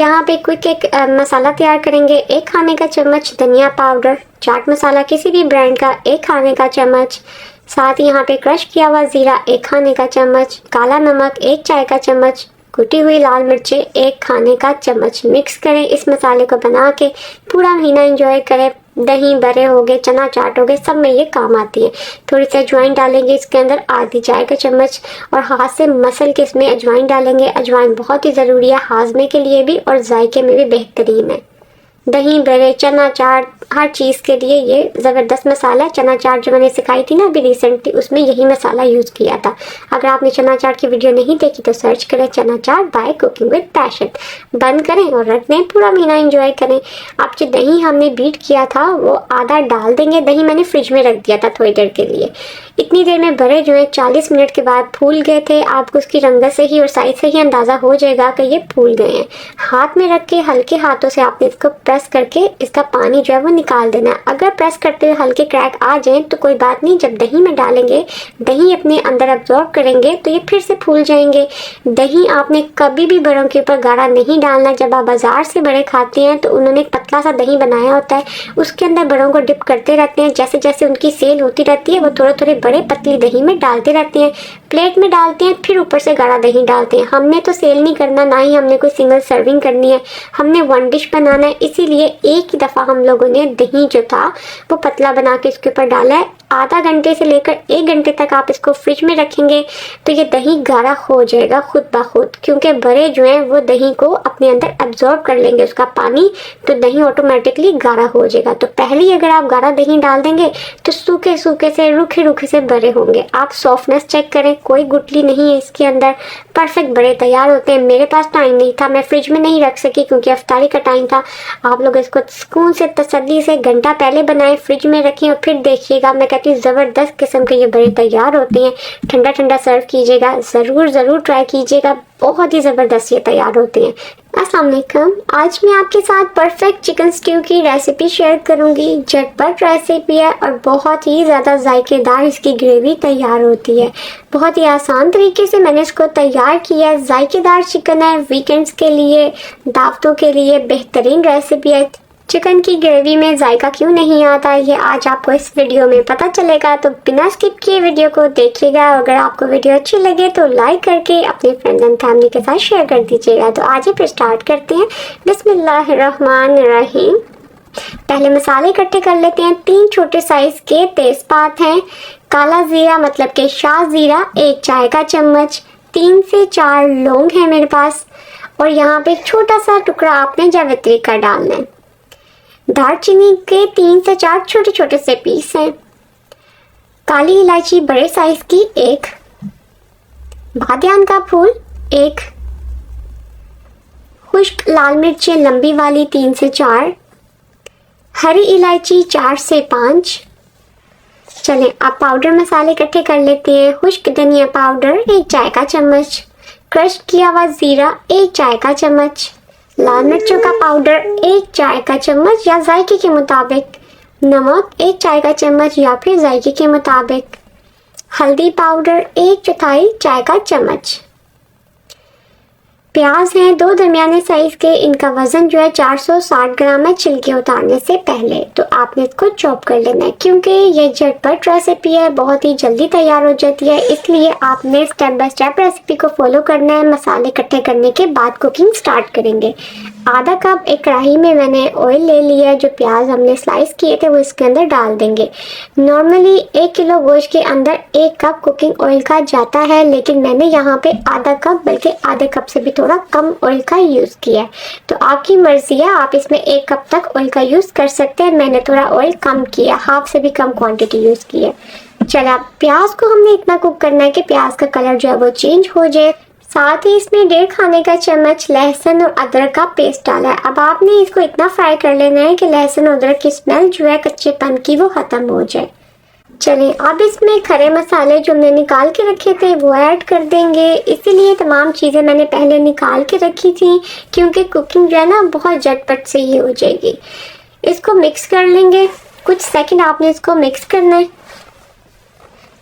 यहाँ पे क्विक एक मसाला तैयार करेंगे। 1 खाने का चम्मच धनिया पाउडर, चाट मसाला किसी भी ब्रांड का 1 खाने का चम्मच, साथ ही यहाँ पे क्रश किया हुआ ज़ीरा 1 खाने का चम्मच, काला नमक 1 चाय का चम्मच, कुटी हुई लाल मिर्चें 1 खाने का चम्मच। मिक्स करें इस मसाले को बना के पूरा महीना एंजॉय करें। दही बड़े हो गए, चना चाट हो गए, सब में ये काम आती है। थोड़ी सी अजवाइन डालेंगे इसके अंदर, आधी चाय का चम्मच, और हाथ से मसल के इसमें अजवाइन डालेंगे। अजवाइन बहुत ही ज़रूरी है हाजमे के लिए भी और जायके में भी बेहतरीन है। दही बड़े, चना चाट, हर चीज़ के लिए ये ज़बरदस्त मसाला है। चना चाट जो मैंने सिखाई थी ना अभी रिसेंटली, उसमें यही मसाला यूज़ किया था। अगर आपने चना चाट की वीडियो नहीं देखी तो सर्च करें चना चाट बाय कुकिंग विद पैशन। बंद करें और रख दें, पूरा महीना एंजॉय करें। आप जो दही हमने बीट किया था वो आधा डाल देंगे। दही मैंने फ्रिज में रख दिया था थोड़ी देर के लिए। इतनी देर में बड़े जो है 40 मिनट के बाद फूल गए थे। आपको उसकी रंगत से ही और साइज से ही अंदाज़ा हो जाएगा कि ये फूल गए हैं। हाथ में रख के हल्के हाथों से आपने इसको प्रेस करके इसका पानी जो है वो निकाल देना है। अगर प्रेस करते हुए हल्के क्रैक आ जाएं तो कोई बात नहीं, जब दही में डालेंगे दही अपने अंदर अब्जॉर्ब करेंगे तो ये फिर से फूल जाएंगे। दही आपने कभी भी बड़ों के ऊपर गाढ़ा नहीं डालना। जब आप बाजार से बड़े खाते हैं तो उन्होंने एक पतला सा दही बनाया होता है, उसके अंदर बड़ों को डिप करते रहते हैं। जैसे जैसे उनकी सेल होती रहती है वो थोड़े थोड़े बड़े पतली दही में डालते रहते हैं, प्लेट में डालते हैं, फिर ऊपर से गाढ़ा दही डालते हैं। हमने तो सेल नहीं करना, ना ही हमने कोई सिंगल सर्विंग करनी है, हमने 1 डिश बनाना है। इसीलिए एक ही दफ़ा हम लोगों ने दही जो था वो पतला बना के इसके ऊपर डाला है। आधा घंटे से लेकर 1 घंटे तक आप इसको फ्रिज में रखेंगे तो ये दही गाढ़ा हो जाएगा खुद ब खुद, क्योंकि बड़े जो हैं वो दही को अपने अंदर एब्जॉर्ब कर लेंगे उसका पानी, तो दही ऑटोमेटिकली गाढ़ा हो जाएगा। तो पहले ही अगर आप गाढ़ा दही डाल देंगे तो सूखे सूखे से रूखे रूखे से बड़े होंगे। आप सॉफ्टनेस चेक करें, कोई गुठली नहीं है इसके अंदर, परफेक्ट बड़े तैयार होते हैं। मेरे पास टाइम नहीं था, मैं फ्रिज में नहीं रख सकी क्योंकि अफ्तारी का टाइम था। आप लोग इसको सुकून से तसल्ली से घंटा पहले बनाएं, फ्रिज में रखें और फिर देखिएगा। मैं कहती हूँ ज़बरदस्त किस्म के ये बड़े तैयार होते हैं। ठंडा ठंडा सर्व कीजिएगा, ज़रूर ट्राई कीजिएगा, बहुत ही ज़बरदस्त ये तैयार होते हैं। अस्सलाम वालेकुम, आज मैं आपके साथ परफेक्ट चिकन स्ट्यू की रेसिपी शेयर करूंगी। झटपट रेसिपी है और बहुत ही ज़्यादा जायकेदार इसकी ग्रेवी तैयार होती है। बहुत ही आसान तरीके से मैंने इसको तैयार किया है। जायकेदार चिकन है, वीकेंड्स के लिए, दावतों के लिए बेहतरीन रेसिपी है। चिकन की ग्रेवी में जायका क्यों नहीं आता ये आज आपको इस वीडियो में पता चलेगा, तो बिना स्किप किए वीडियो को देखिएगा। अगर आपको वीडियो अच्छी लगे तो लाइक करके अपने फ्रेंड्स एंड फैमिली के साथ शेयर कर दीजिएगा। तो आज ही फिर स्टार्ट करते हैं। बिस्मिल्लाहिर्रहमानिर्रहीम। पहले मसाले इकट्ठे कर लेते हैं। 3 छोटे साइज के तेजपात हैं, काला जीरा मतलब के शाह जीरा 1 चाय का चम्मच, 3 से 4 लौंग है मेरे पास, और यहाँ पे एक छोटा सा टुकड़ा आपने जावित्री का डालना है। दालचीनी के 3 से 4 छोटे छोटे से पीस हैं। काली इलायची बड़े साइज की 1, बादियान का फूल 1, खुश्क लाल मिर्चें लंबी वाली 3 से 4, हरी इलायची 4 से 5। चलें अब पाउडर मसाले इकट्ठे कर लेते हैं। खुश्क धनिया पाउडर 1 चाय का चम्मच, क्रश किया हुआ जीरा 1 चाय का चम्मच, लाल मिर्चों का पाउडर 1 चाय का चम्मच या जायके के मुताबिक, नमक 1 चाय का चम्मच या फिर जायके के मुताबिक, हल्दी पाउडर 1/4 चाय का चम्मच। प्याज हैं 2 दरमियाने साइज के, इनका वजन जो है 460 ग्राम है छिलके उतारने से पहले। तो आपने इसको चॉप कर लेना है क्योंकि ये झटपट रेसिपी है, बहुत ही जल्दी तैयार हो जाती है, इसलिए आपने स्टेप बाय स्टेप रेसिपी को फॉलो करना है। मसाले इकट्ठे करने के बाद कुकिंग स्टार्ट करेंगे। आधा कप एक कढ़ाई में मैंने ऑयल ले लिया है। जो प्याज हमने स्लाइस किए थे वो इसके अंदर डाल देंगे। नॉर्मली 1 किलो गोश्त के अंदर 1 कप कुकिंग ऑयल का जाता है, लेकिन मैंने यहाँ पे आधा कप बल्कि आधे कप से भी थोड़ा कम ऑयल का यूज़ किया है। तो आपकी मर्जी है, आप इसमें 1 कप तक ऑयल का यूज़ कर सकते हैं। मैंने थोड़ा ऑयल कम किया, हाफ से भी कम क्वांटिटी यूज़ की है। चला, प्याज को हमने इतना कुक करना है कि प्याज का कलर जो है वो चेंज हो जाए। साथ ही इसमें 1.5 खाने का चम्मच लहसुन और अदरक का पेस्ट डाला है। अब आपने इसको इतना फ्राई कर लेना है कि लहसुन और अदरक की स्मेल जो है कच्चेपन की वो ख़त्म हो जाए। चलिए अब इसमें खड़े मसाले जो हमने निकाल के रखे थे वो ऐड कर देंगे। इसीलिए तमाम चीज़ें मैंने पहले निकाल के रखी थी क्योंकि कुकिंग जो है ना बहुत झटपट से ही हो जाएगी। इसको मिक्स कर लेंगे, कुछ सेकंड आपने इसको मिक्स करना है।